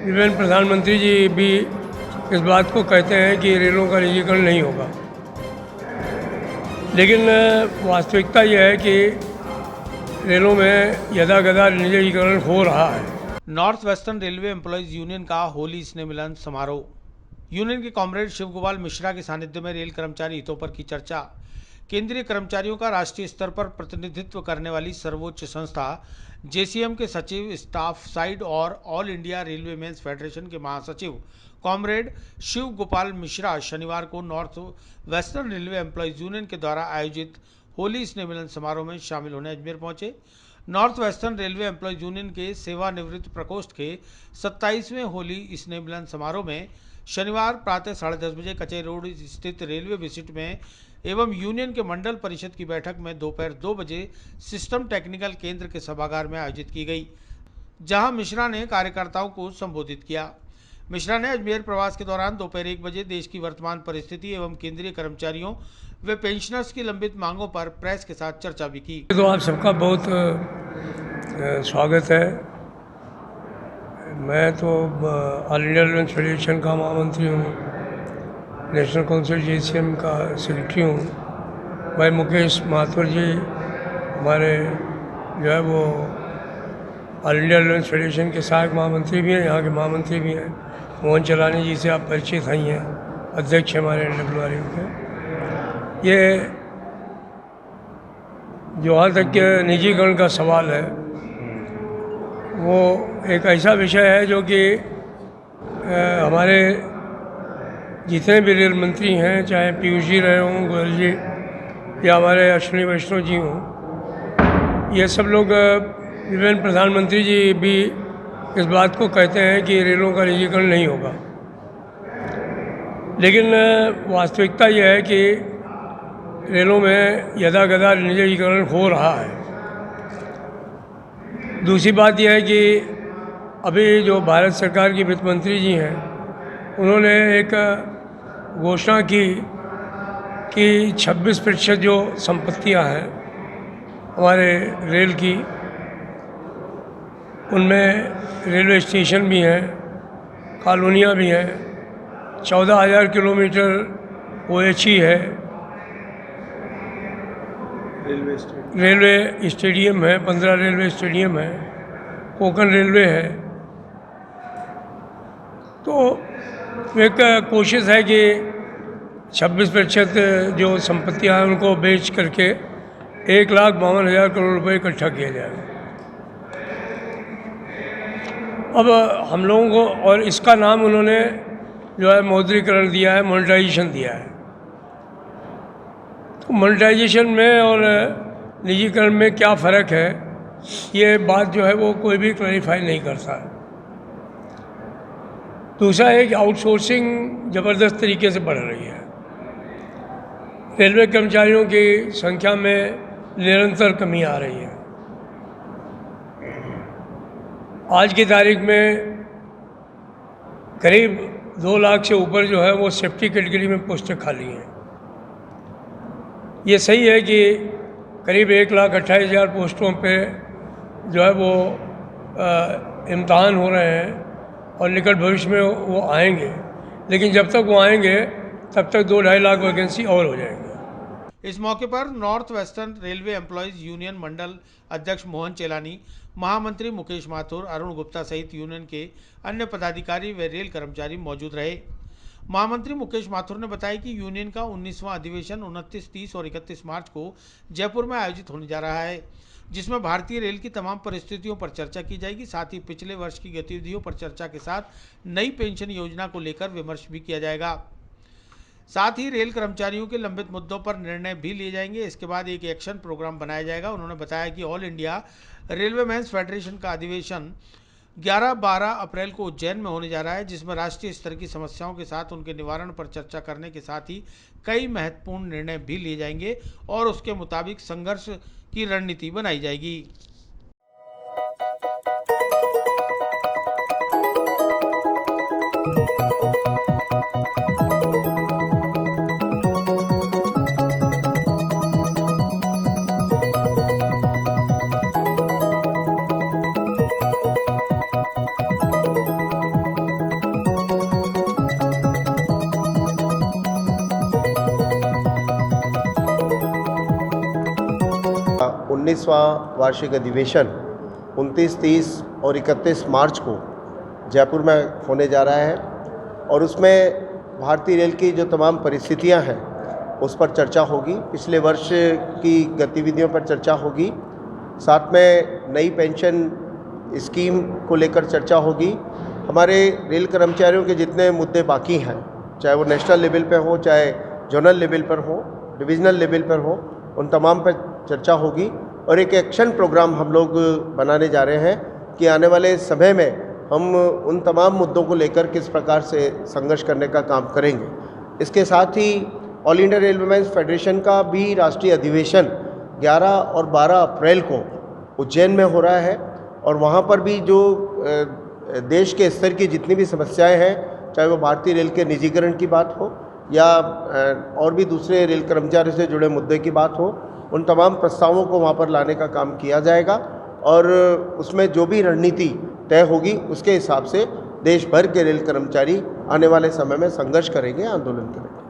Even प्रधानमंत्री जी भी इस बात को कहते हैं कि रेलों का निजीकरण नहीं होगा, लेकिन वास्तविकता यह है कि रेलों में यदाकदा निजीकरण हो रहा है। North western railway employees union का होली स्नेह मिलन समारोह। यूनियन के कॉमरेड शिव गोपाल मिश्रा के सानिध्य में रेल कर्मचारी हितों पर की चर्चा। केंद्रीय कर्मचारियों का राष्ट्रीय स्तर पर प्रतिनिधित्व करने वाली सर्वोच्च संस्था जेसीएम के सचिव, स्टाफ साइड और all India railway men's federation के महासचिव कॉमरेड शिव गोपाल मिश्रा शनिवार को north western railway employees union के द्वारा आयोजित होली स्नेह मिलन समारोह में शामिल होने अजमेर पहुंचे। North western railway employees union के सेवानिवृत्त प्रकोष्ठ के 27वें होली स्नेह मिलन समारोह में शनिवार प्रातः 10:30 बजे कचहरी रोड स्थित रेलवे विजिट में एवं यूनियन के मंडल परिषद की बैठक में दोपहर 2 बजे सिस्टम टेक्निकल केंद्र के सभागार में आयोजित की गई, जहां मिश्रा ने कार्यकर्ताओं को संबोधित किया। मिश्रा ने अजमेर प्रवास के दौरान दोपहर 1 बजे देश की वर्तमान परिस्थिति एवं केंद्रीय कर्मचारियों व पेंशनर्स की लंबित मांगों पर प्रेस के साथ चर्चा भी की। तो आप सबका बहुत स्वागत है। मैं तो ऑल इंडिया रेलवे फेडरेशन का महामंत्री हूँ, नेशनल काउंसिल जेसीएम का सेक्रेटरी हूँ। भाई मुकेश माथुर जी हमारे जो है वो ऑल इंडिया रेलवे फेडरेशन के सहायक महामंत्री भी हैं, यहाँ के महामंत्री भी हैं। मोहन चलानी जी से आप परिचित ही हैं, अध्यक्ष हैं हमारे NWRU के। ये जहाँ तक के निजीकरण का सवाल है, वो एक ऐसा विषय है जो कि हमारे जितने भी रेल मंत्री हैं, चाहे पीयूष जी रहे हों, गोयल जी या हमारे अश्विनी वैष्णव जी हों, ये सब लोग इवन प्रधानमंत्री जी भी इस बात को कहते हैं कि रेलों का निजीकरण नहीं होगा, लेकिन वास्तविकता यह है कि रेलों में यदाकदा निजीकरण हो रहा है। दूसरी बात यह है कि अभी जो भारत सरकार की वित्त मंत्री जी हैं, उन्होंने एक घोषणा की कि 26% जो संपत्तियां हैं हमारे रेल की, उनमें रेलवे स्टेशन भी हैं, कॉलोनियाँ भी हैं, 14,000 किलोमीटर OHE है, रेलवे स्टेडियम है, 15 रेलवे स्टेडियम है, कोंकण रेलवे है। तो एक कोशिश है कि 26% जो संपत्तियां हैं उनको बेच करके 1,52,000 करोड़ रुपए इकट्ठा किया जाएगा। अब हम लोगों को, और इसका नाम उन्होंने जो है मौद्रीकरण दिया है, मोनेटाइजेशन दिया है। तो मोनेटाइजेशन में और निजीकरण में क्या फ़र्क है, ये बात जो है वो कोई भी क्लैरिफाई नहीं करता है। दूसरा है कि आउटसोर्सिंग ज़बरदस्त तरीके से बढ़ रही है। रेलवे कर्मचारियों की संख्या में निरंतर कमी आ रही है। आज की तारीख में करीब 2 लाख से ऊपर जो है वो सेफ्टी कैटेगरी में पोस्टें खाली हैं। ये सही है कि करीब 1,28,000 पोस्टों पे जो है वो इम्तहान हो रहे हैं और निकट भविष्य में वो आएंगे, लेकिन जब तक वो आएंगे तब तक 2-2.5 लाख वैकेंसी और हो जाएंगे। इस मौके पर north western railway employees union मंडल अध्यक्ष मोहन चेलानी, महामंत्री मुकेश माथुर, अरुण गुप्ता सहित यूनियन के अन्य पदाधिकारी व रेल कर्मचारी मौजूद रहे। महामंत्री मुकेश माथुर ने बताया कि यूनियन का 19वां अधिवेशन 29, 30 और 31 मार्च को जयपुर में आयोजित होने जा रहा है, जिसमें भारतीय रेल की तमाम परिस्थितियों पर चर्चा की जाएगी। साथ ही पिछले वर्ष की गतिविधियों पर चर्चा के साथ नई पेंशन योजना को लेकर विमर्श भी किया जाएगा। साथ ही रेल कर्मचारियों के लंबित मुद्दों पर निर्णय भी लिए जाएंगे। इसके बाद एक एक्शन प्रोग्राम बनाया जाएगा। उन्होंने बताया कि all India railway men's federation का अधिवेशन 11-12 अप्रैल को उज्जैन में होने जा रहा है, जिसमें राष्ट्रीय स्तर की समस्याओं के साथ उनके निवारण पर चर्चा करने के साथ ही कई महत्वपूर्ण निर्णय भी लिए जाएंगे और उसके मुताबिक संघर्ष की रणनीति बनाई जाएगी। 19वां वार्षिक अधिवेशन 29, 30 और 31 मार्च को जयपुर में होने जा रहा है और उसमें भारतीय रेल की जो तमाम परिस्थितियां हैं उस पर चर्चा होगी। पिछले वर्ष की गतिविधियों पर चर्चा होगी, साथ में नई पेंशन स्कीम को लेकर चर्चा होगी। हमारे रेल कर्मचारियों के जितने मुद्दे बाकी हैं, चाहे वो नेशनल लेवल पे हो, चाहे जोनल लेवल पर हो, डिविजनल लेवल पर हो, उन तमाम पर चर्चा होगी और एक एक्शन प्रोग्राम हम लोग बनाने जा रहे हैं कि आने वाले समय में हम उन तमाम मुद्दों को लेकर किस प्रकार से संघर्ष करने का काम करेंगे। इसके साथ ही ऑल इंडिया रेलवेमैन्स फेडरेशन का भी राष्ट्रीय अधिवेशन 11 और 12 अप्रैल को उज्जैन में हो रहा है और वहाँ पर भी जो देश के स्तर की जितनी भी समस्याएं हैं, चाहे वो भारतीय रेल के निजीकरण की बात हो या और भी दूसरे रेल कर्मचारियों से जुड़े मुद्दे की बात हो, उन तमाम प्रस्तावों को वहाँ पर लाने का काम किया जाएगा और उसमें जो भी रणनीति तय होगी उसके हिसाब से देश भर के रेल कर्मचारी आने वाले समय में संघर्ष करेंगे, आंदोलन करेंगे।